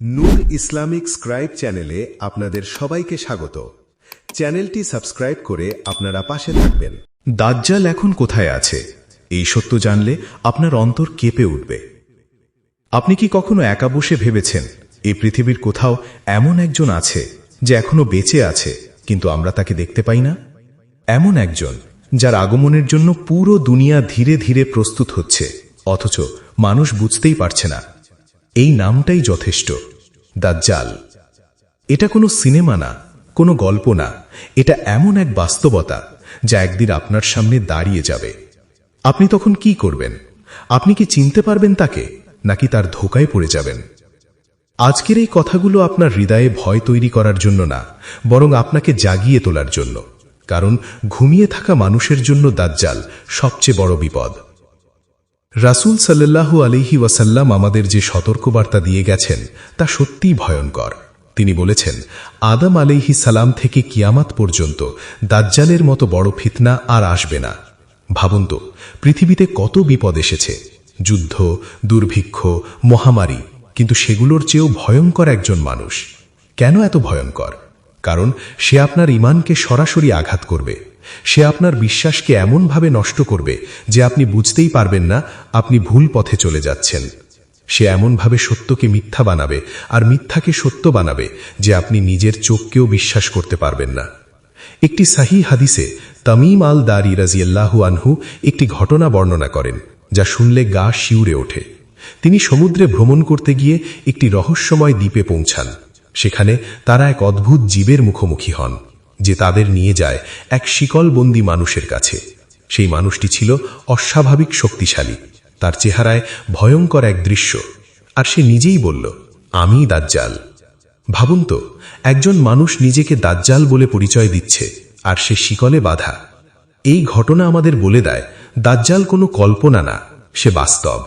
নূর Islamic scribe চ্যানেলে আপনাদের সবাইকে স্বাগত। চ্যানেলটি সাবস্ক্রাইব করে আপনারা পাশে থাকবেন। দাজ্জাল এখন কোথায় আছে এই সত্য জানলে আপনার অন্তর কেঁপে উঠবে। আপনি কি কখনো একা বসে ভেবেছেন এই পৃথিবীর কোথাও এমন একজন আছে যে এখনো বেঁচে আছে, কিন্তু আমরা তাকে দেখতে পাই না? এমন একজন যার আগমনের জন্য পুরো দুনিয়া ধীরে ধীরে প্রস্তুত হচ্ছে, অথচ মানুষ বুঝতেই পারছে না। এই নামটাই যথেষ্ট, দাজ্জাল। এটা কোনো সিনেমা না, কোনো গল্প না, এটা এমন এক বাস্তবতা যা একদিন আপনার সামনে দাঁড়িয়ে যাবে। আপনি তখন কি করবেন? আপনি কি চিনতে পারবেন তাকে, নাকি তার ধোঁকায় পড়ে যাবেন? আজকের এই কথাগুলো আপনার হৃদয়ে ভয় তৈরি করার জন্য না, বরং আপনাকে জাগিয়ে তোলার জন্য। কারণ ঘুমিয়ে থাকা মানুষের জন্য দাজ্জাল সবচেয়ে বড় বিপদ। রাসূল সাল্লাল্লাহু আলাইহি ওয়াসাল্লাম আমাদের যে সতর্কবার্তা দিয়ে গেছেন তা সত্যিই ভয়ঙ্কর। তিনি বলেছেন, আদম আলাইহিস সালাম থেকে কিয়ামত পর্যন্ত দাজ্জালের মতো বড় ফিতনা আর আসবে না। ভাবুন তো, পৃথিবীতে কত বিপদ এসেছে, যুদ্ধ, দুর্ভিক্ষ, মহামারী, কিন্তু সেগুলোর চেয়েও ভয়ঙ্কর একজন মানুষ। কেন এত ভয়ঙ্কর? কারণ সে আপনার ঈমানকে সরাসরি আঘাত করবে। সে আপনার বিশ্বাসকে এমনভাবে নষ্ট করবে যে আপনি বুঝতেই পারবেন না আপনি ভুল পথে চলে যাচ্ছেন। সে এমনভাবে সত্যকে মিথ্যা বানাবে আর মিথ্যাকে সত্য বানাবে যে আপনি নিজের চোখকেও বিশ্বাস করতে পারবেন না। একটি সহিহ হাদিসে তামিম আল দারি রাজিয়াল্লাহু আনহু একটি ঘটনা বর্ণনা করেন যা শুনলে গা শিউরে ওঠে। তিনি সমুদ্রে ভ্রমণ করতে গিয়ে একটি রহস্যময় দ্বীপে পৌঁছান। সেখানে তারা এক অদ্ভুত জীবের মুখোমুখি হন যে তাদের নিয়ে যায় এক শিকলবন্দী মানুষের কাছে। সেই মানুষটি ছিল অস্বাভাবিক শক্তিশালী, তার চেহারায় ভয়ঙ্কর এক দৃশ্য, আর সে নিজেই বলল, আমিই দাজ্জাল। ভাবুন তো, একজন মানুষ নিজেকে দাজ্জাল বলে পরিচয় দিচ্ছে, আর সে শিকলে বাঁধা। এই ঘটনা আমাদের বলে দেয় দাজ্জাল কোনো কল্পনা না, সে বাস্তব।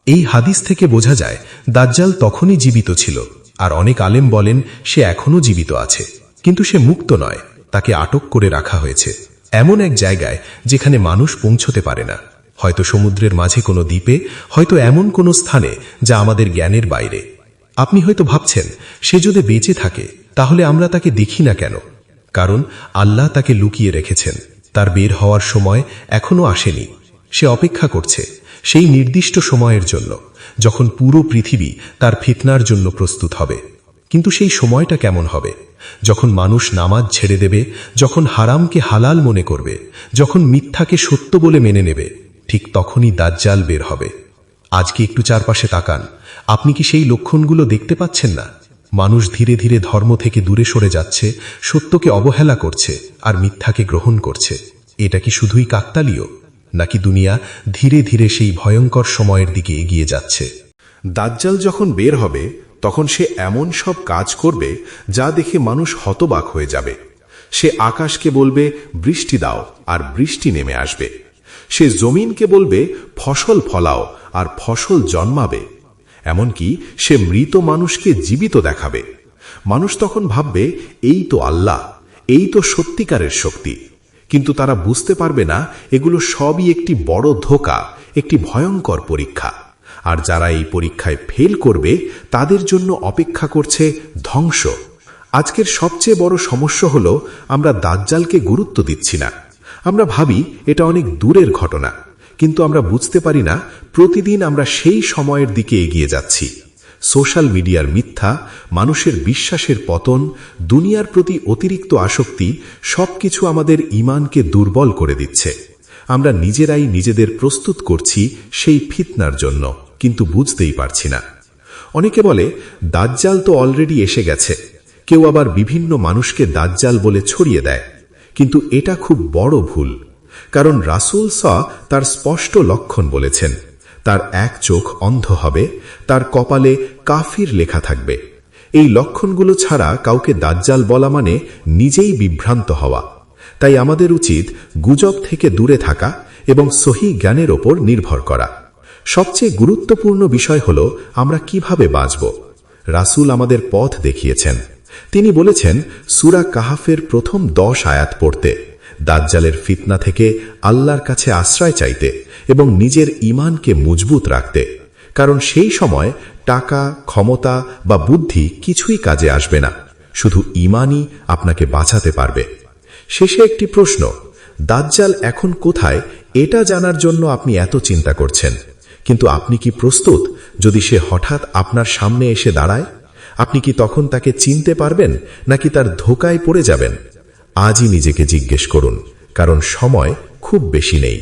এই হাদিস থেকে বোঝা যায় দাজ্জাল তখনই জীবিত ছিল, আর অনেক আলেম বলেন সে এখনও জীবিত আছে, কিন্তু সে মুক্ত নয়, তাকে আটক করে রাখা হয়েছে এমন এক জায়গায় যেখানে মানুষ পৌঁছতে পারে না। হয়তো সমুদ্রের মাঝে কোনো দ্বীপে, হয়তো এমন কোনো স্থানে যা আমাদের জ্ঞানের বাইরে। আপনি হয়তো ভাবছেন, সে যদি বেঁচে থাকে তাহলে আমরা তাকে দেখি না কেন? কারণ আল্লাহ তাকে লুকিয়ে রেখেছেন। তার বের হওয়ার সময় এখনো আসেনি। সে অপেক্ষা করছে সেই নির্দিষ্ট সময়ের জন্য, যখন পুরো পৃথিবী তার ফিতনার জন্য প্রস্তুত হবে। কিন্তু সেই সময়টা কেমন হবে? যখন মানুষ নামাজ ছেড়ে দেবে, যখন হারামকে হালাল মনে করবে, যখন মিথ্যাকে সত্য বলে মেনে নেবে, ঠিক তখনই দাজ্জাল বের হবে। আজকে একটু চারপাশে তাকান, আপনি কি সেই লক্ষণগুলো দেখতে পাচ্ছেন না? মানুষ ধীরে ধীরে ধর্ম থেকে দূরে সরে যাচ্ছে, সত্যকে অবহেলা করছে আর মিথ্যাকে গ্রহণ করছে। এটা কি শুধুই কাকতালীয়, নাকি দুনিয়া ধীরে ধীরে সেই ভয়ঙ্কর সময়ের দিকে এগিয়ে যাচ্ছে? দাজ্জাল যখন বের হবে তখন সে এমন সব কাজ করবে যা দেখে মানুষ হতবাক হয়ে যাবে। সে আকাশকে বলবে বৃষ্টি দাও, আর বৃষ্টি নেমে আসবে। সে জমিনকে বলবে ফসল ফলাও, আর ফসল জন্মাবে। এমনকি সে মৃত মানুষকে জীবিত দেখাবে। মানুষ তখন ভাববে, এই তো আল্লাহ, এই তো সত্যিকারের শক্তি। কিন্তু তারা বুঝতে পারবে না এগুলো সবই একটি বড় ধোঁকা, একটি ভয়ঙ্কর পরীক্ষা। আর যারা এই পরীক্ষায় ফেল করবে তাদের জন্য অপেক্ষা করছে ধ্বংস। আজকের সবচেয়ে বড় সমস্যা হলো আমরা দাজ্জালকে গুরুত্ব দিচ্ছি না। আমরা ভাবি এটা অনেক দূরের ঘটনা, কিন্তু আমরা বুঝতে পারি না প্রতিদিন আমরা সেই সময়ের দিকে এগিয়ে যাচ্ছি। সোশ্যাল মিডিয়ার মিথ্যা, মানুষের বিশ্বাসের পতন, দুনিয়ার প্রতি অতিরিক্ত আসক্তি সবকিছু আমাদের ঈমানকে দুর্বল করে দিচ্ছে। আমরা নিজেরাই নিজেদের প্রস্তুত করছি সেই ফিতনার জন্য, কিন্তু বুঝতেই পারছি না। অনেকে বলে দাজ্জাল তো অলরেডি এসে গেছে। কেউ আবার বিভিন্ন মানুষকে দাজ্জাল বলে ছড়িয়ে দেয়, কিন্তু এটা খুব বড় ভুল। কারণ রাসূল তার স্পষ্ট লক্ষণ বলেছেন। তার এক চোখ অন্ধ হবে, তার কপালে কাফির লেখা থাকবে। এই লক্ষণগুলো ছাড়া কাউকে দাজ্জাল বলা মানে নিজেই বিভ্রান্ত হওয়া। তাই আমাদের উচিত গুজব থেকে দূরে থাকা এবং সহি জ্ঞানের ওপর নির্ভর করা। সবচেয়ে গুরুত্বপূর্ণ বিষয় হল আমরা কিভাবে বাঁচব। রাসূল আমাদের পথ দেখিয়েছেন। তিনি বলেছেন সূরা কাহাফের প্রথম 10 আয়াত পড়তে, দাজ্জালের ফিতনা থেকে আল্লাহর কাছে আশ্রয় চাইতে এবং নিজের ঈমানকে মজবুত রাখতে। কারণ সেই সময় টাকা, ক্ষমতা বা বুদ্ধি কিছুই কাজে আসবে না। শুধু ঈমানই আপনাকে বাঁচাতে পারবে। শেষে একটি প্রশ্ন, দাজ্জাল এখন কোথায় এটা জানার জন্য আপনি এত চিন্তা করছেন, কিন্তু আপনি কি প্রস্তুত যদি সে হঠাৎ আপনার সামনে এসে দাঁড়ায়? আপনি কি তখন তাকে চিনতে পারবেন, নাকি তার ধোঁকায় পড়ে যাবেন? আজই নিজেকে জিজ্ঞেস করুন, কারণ সময় খুব বেশি নেই।